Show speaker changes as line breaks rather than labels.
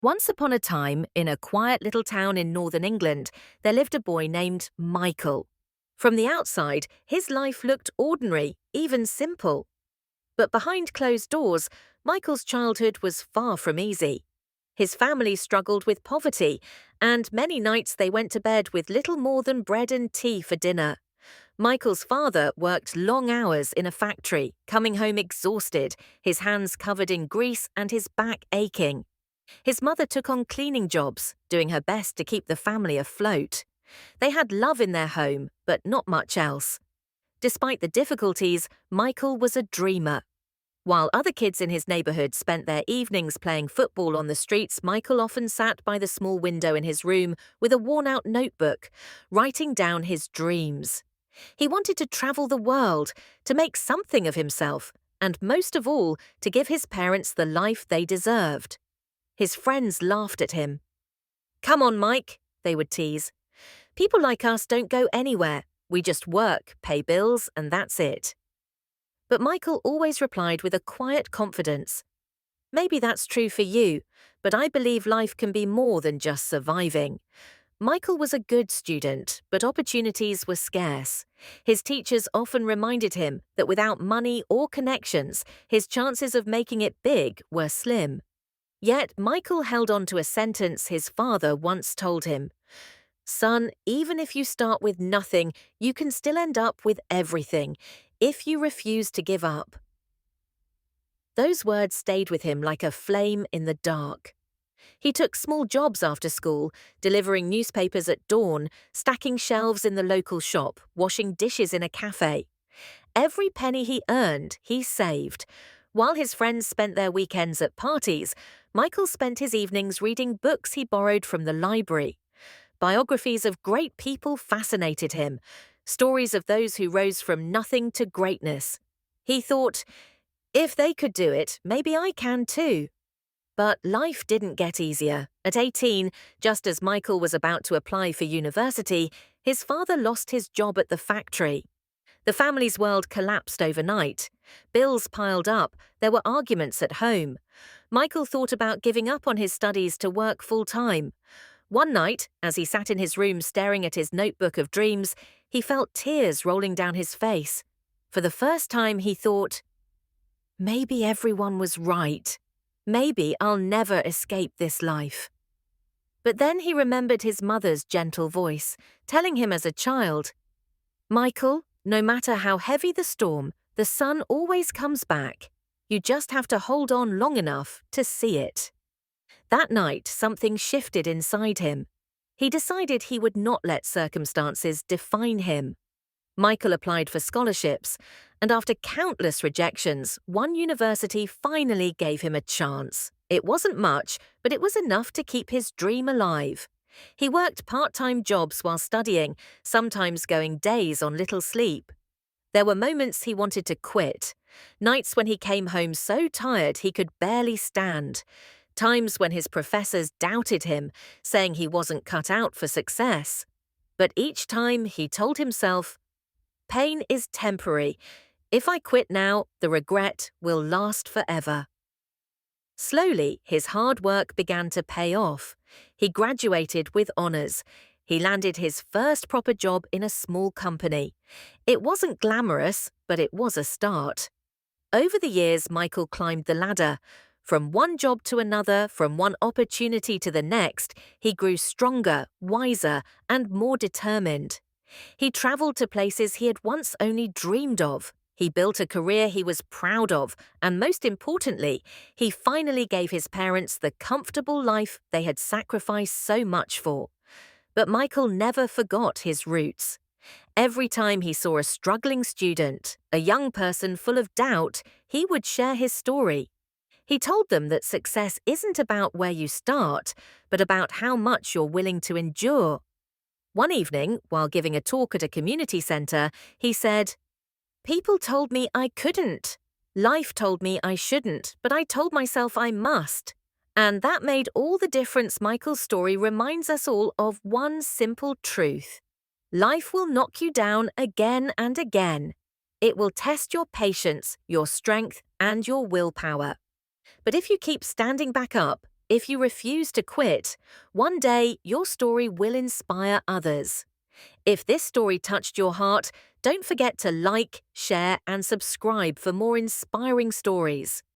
Once upon a time, in a quiet little town in northern England, there lived a boy named Michael. From the outside, his life looked ordinary, even simple. But behind closed doors, Michael's childhood was far from easy. His family struggled with poverty, and many nights they went to bed with little more than bread and tea for dinner. Michael's father worked long hours in a factory, coming home exhausted, his hands covered in grease and his back aching. His mother took on cleaning jobs, doing her best to keep the family afloat. They had love in their home, but not much else. Despite the difficulties, Michael was a dreamer. While other kids in his neighborhood spent their evenings playing football on the streets, Michael often sat by the small window in his room with a worn-out notebook, writing down his dreams. He wanted to travel the world, to make something of himself, and most of all, to give his parents the life they deserved. His friends laughed at him. "Come on, Mike," they would tease. "People like us don't go anywhere. We just work, pay bills, and that's it." But Michael always replied with a quiet confidence. "Maybe that's true for you, but I believe life can be more than just surviving." Michael was a good student, but opportunities were scarce. His teachers often reminded him that without money or connections, his chances of making it big were slim. Yet Michael held on to a sentence his father once told him. "Son, even if you start with nothing, you can still end up with everything, if you refuse to give up." Those words stayed with him like a flame in the dark. He took small jobs after school, delivering newspapers at dawn, stacking shelves in the local shop, washing dishes in a cafe. Every penny he earned, he saved. While his friends spent their weekends at parties, Michael spent his evenings reading books he borrowed from the library. Biographies of great people fascinated him, stories of those who rose from nothing to greatness. He thought, if they could do it, maybe I can too. But life didn't get easier. At 18, just as Michael was about to apply for university, his father lost his job at the factory. The family's world collapsed overnight. Bills piled up, there were arguments at home. Michael thought about giving up on his studies to work full-time. One night, as he sat in his room staring at his notebook of dreams, he felt tears rolling down his face. For the first time, he thought, maybe everyone was right. Maybe I'll never escape this life. But then he remembered his mother's gentle voice, telling him as a child, "Michael, no matter how heavy the storm, the sun always comes back. You just have to hold on long enough to see it." That night, something shifted inside him. He decided he would not let circumstances define him. Michael applied for scholarships, and after countless rejections, one university finally gave him a chance. It wasn't much, but it was enough to keep his dream alive. He worked part-time jobs while studying, sometimes going days on little sleep. There were moments he wanted to quit, nights when he came home so tired he could barely stand, times when his professors doubted him, saying he wasn't cut out for success. But each time he told himself, "Pain is temporary. If I quit now, the regret will last forever." Slowly, his hard work began to pay off. He graduated with honors. He landed his first proper job in a small company. It wasn't glamorous, but it was a start. Over the years, Michael climbed the ladder. From one job to another, from one opportunity to the next, he grew stronger, wiser, and more determined. He traveled to places he had once only dreamed of. He built a career he was proud of, and most importantly, he finally gave his parents the comfortable life they had sacrificed so much for. But Michael never forgot his roots. Every time he saw a struggling student, a young person full of doubt, he would share his story. He told them that success isn't about where you start, but about how much you're willing to endure. One evening, while giving a talk at a community center, he said, "People told me I couldn't. Life told me I shouldn't, but I told myself I must." And that made all the difference. Michael's story reminds us all of one simple truth. Life will knock you down again and again. It will test your patience, your strength, and your willpower. But if you keep standing back up, If you refuse to quit, one day your story will inspire others. If this story touched your heart, don't forget to like, share, and subscribe for more inspiring stories.